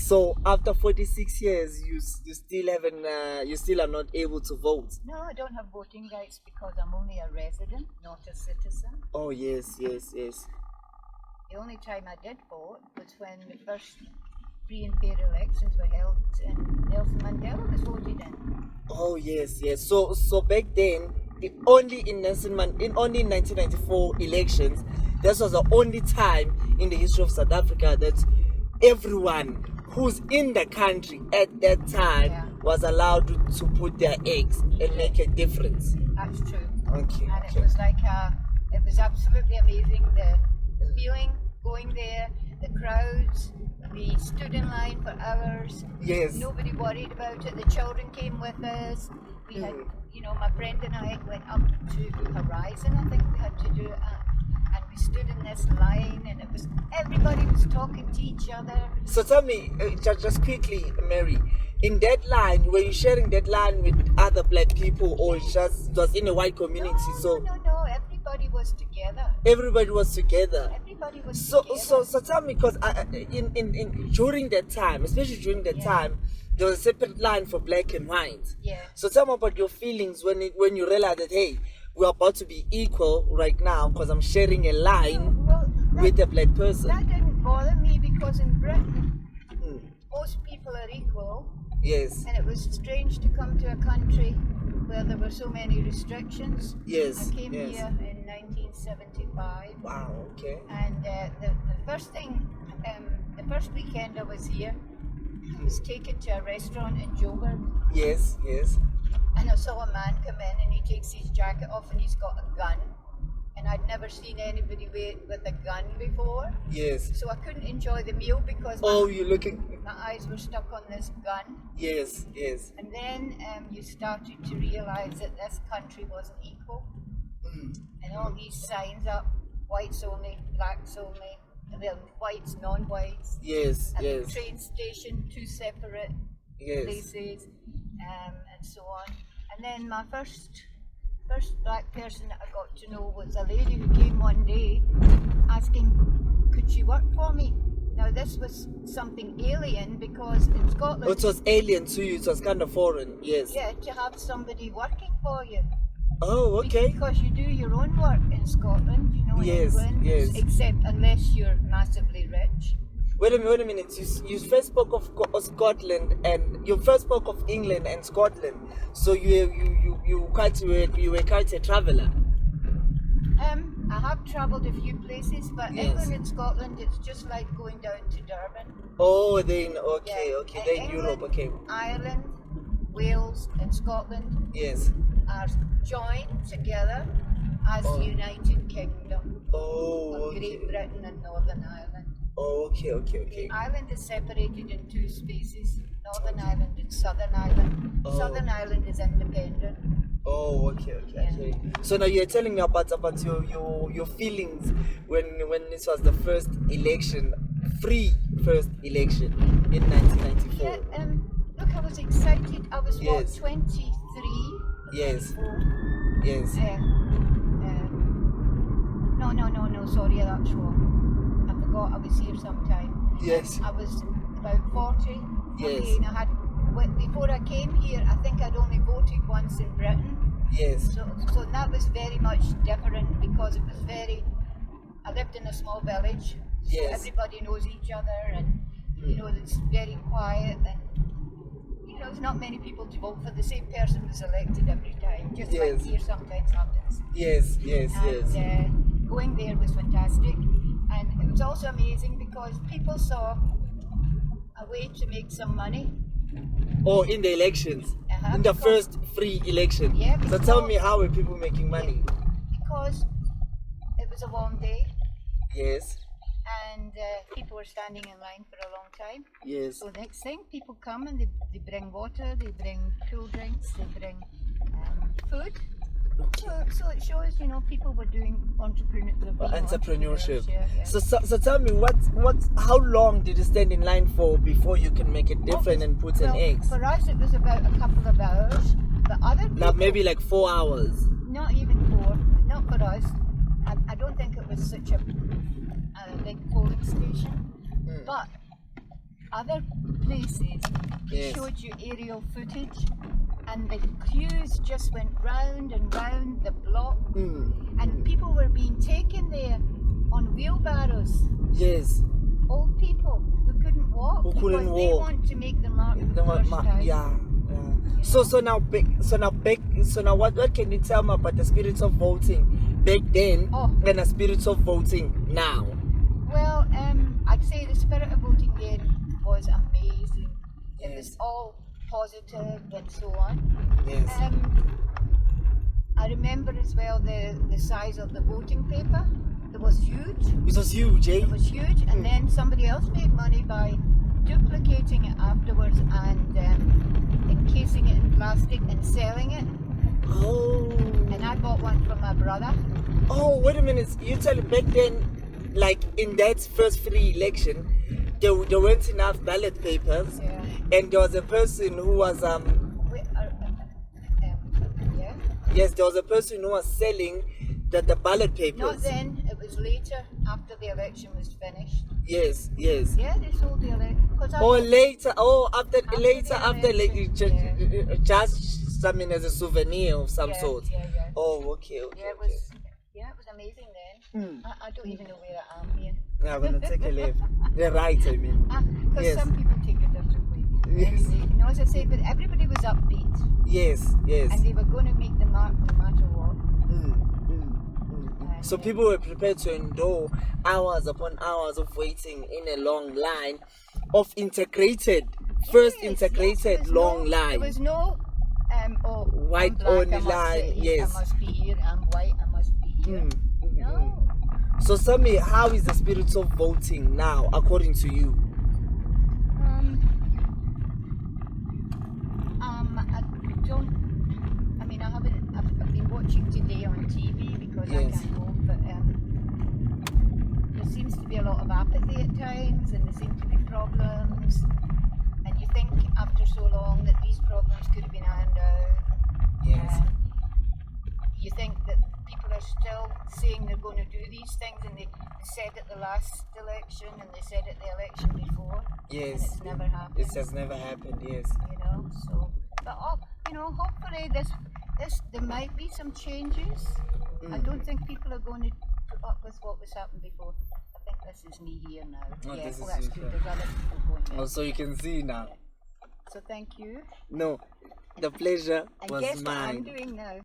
So after 46 years, you still haven't, you still are not able to vote. No, I don't have voting rights because I'm only a resident, not a citizen. Oh yes, yes, yes. The only time I did vote was when the first free and fair elections were held and Nelson Mandela was voted in. Oh yes, yes. So back then, only in 1994 elections, this was the only time in the history of South Africa that everyone who's in the country at that time was allowed to put their eggs and make a difference. That's true. Okay. And it was like it was absolutely amazing. The feeling going there, the crowds. We stood in line for hours. Yes. Nobody worried about it. The children came with us. We had, my friend and I went up to Horizon. I think we had to do it. And we stood in this line, and it was everybody was talking to each other. So tell me, just quickly, Mary, in that line, were you sharing that line with other black people, or just in a white community? No. Everybody was together. Everybody was together. Everybody was together. So tell me, because in during that time, especially during that time, there was a separate line for black and white. Yeah. So tell me about your feelings when you realized that, hey, we're about to be equal right now because I'm sharing a line with a black person. That didn't bother me because in Britain, most people are equal. Yes. And it was strange to come to a country where there were so many restrictions. Yes. I came here in 1975. Wow, okay. And the first thing, the first weekend I was here, I was taken to a restaurant in Joburg. Yes. And I saw a man come in and he takes his jacket off and he's got a gun. And I'd never seen anybody with a gun before. Yes. So I couldn't enjoy the meal because my eyes were stuck on this gun. Yes. And then you started to realize that this country wasn't equal. And all these signs up, whites only, blacks only, well, whites, non-whites. Yes. At the train station, two separate places, and so on. And then my first black person that I got to know was a lady who came one day asking, could she work for me? Now this was something alien because in Scotland... It was alien to you, it was kind of foreign, yes. Yeah, to have somebody working for you. Oh, okay. Because you do your own work in Scotland, in England, except unless you're massively rich. Wait a minute. You first spoke of Scotland, and you first spoke of England and Scotland. So you were quite a traveller. I have travelled a few places, but England and Scotland, it's just like going down to Durban. Oh, then okay. Then England, Europe, okay. Ireland, Wales, and Scotland. Yes. Are joined together as the United Kingdom of Great Britain and Northern Ireland. Oh, okay. Ireland is separated in two spaces, Northern Ireland and Southern Ireland. Southern Ireland is independent. Oh, okay. So now you're telling me about your feelings when this was the first election, first election in 1994. Yeah, look, I was excited. I was 23. Yes. No, sorry, that's wrong. I forgot I was here sometime. Yes. I was about 40. Yes. Okay, and before I came here, I think I'd only voted once in Britain. Yes. So that was very much different because it was I lived in a small village. So everybody knows each other and, it's very quiet and, there's not many people to vote for. The same person was elected every time, just like here sometimes happens. Yes. And going there was fantastic. And it was also amazing because people saw a way to make some money. Oh, in the elections? In the first free election? Yeah. So tell me, how were people making money? Because it was a warm day. Yes. And people were standing in line for a long time. Yes. So next thing, people come and they bring water, they bring cool drinks, they bring food. So it shows, people were doing entrepreneurship. Yeah. So tell me, how long did you stand in line for before you can make it different and put an egg? For us, it was about a couple of hours. But other people, maybe like 4 hours. Not even 4. Not for us. I don't think it was such a big polling station. But other places, they showed you aerial footage, and the queues just went round and round the block, and people were being taken there on wheelbarrows. Yes. Old people who couldn't walk because they want to make the mark the first time. Yeah. So now what can you tell me about the spirit of voting back then and the spirit of voting now? Well, I'd say the spirit of voting then was amazing. It was all positive and so on. Yes. I remember as well the size of the voting paper. It was huge. It was huge, eh? It was huge, and then somebody else made money by duplicating it afterwards and encasing it in plastic and selling it. Oh. And I bought one for my brother. Oh, wait a minute. You tell me back then, like in that first free election, there weren't enough ballot papers, and there was a person who was yes, there was a person who was selling the ballot papers. Not then, it was later, after the election was finished. Yes. Yeah, they sold the election. Just something as a souvenir of some sort. Yeah. Oh, okay. It was amazing then. I don't even know where I am here. I'm gonna take a left. You're right, I mean. Because some people take a different way. Yes. Anyway, as I say, but everybody was upbeat. Yes. And they were going to make the mark no matter what. So people were prepared to endure hours upon hours of waiting in a long line of integrated long line. There was no white only line. Yes. I must be here. I'm white. I must be here. No. So tell me, how is the spirit of voting now, according to you? I've been watching today on TV because I can't vote, but there seems to be a lot of apathy at times, and there seem to be problems, and you think after so long that these problems could have been ironed out. Yes. You think that people are still saying they're going to do these things, and they said at the last election, and they said at the election before. Yes. And it's never happened. It has never happened. Yes. So, but hopefully there might be some changes. I don't think people are going to put up with what was happened before. I think this is me here now. That's good. There's other people going there. Oh, so you can see now. So thank you. No, the pleasure was guess mine. what I'm doing now?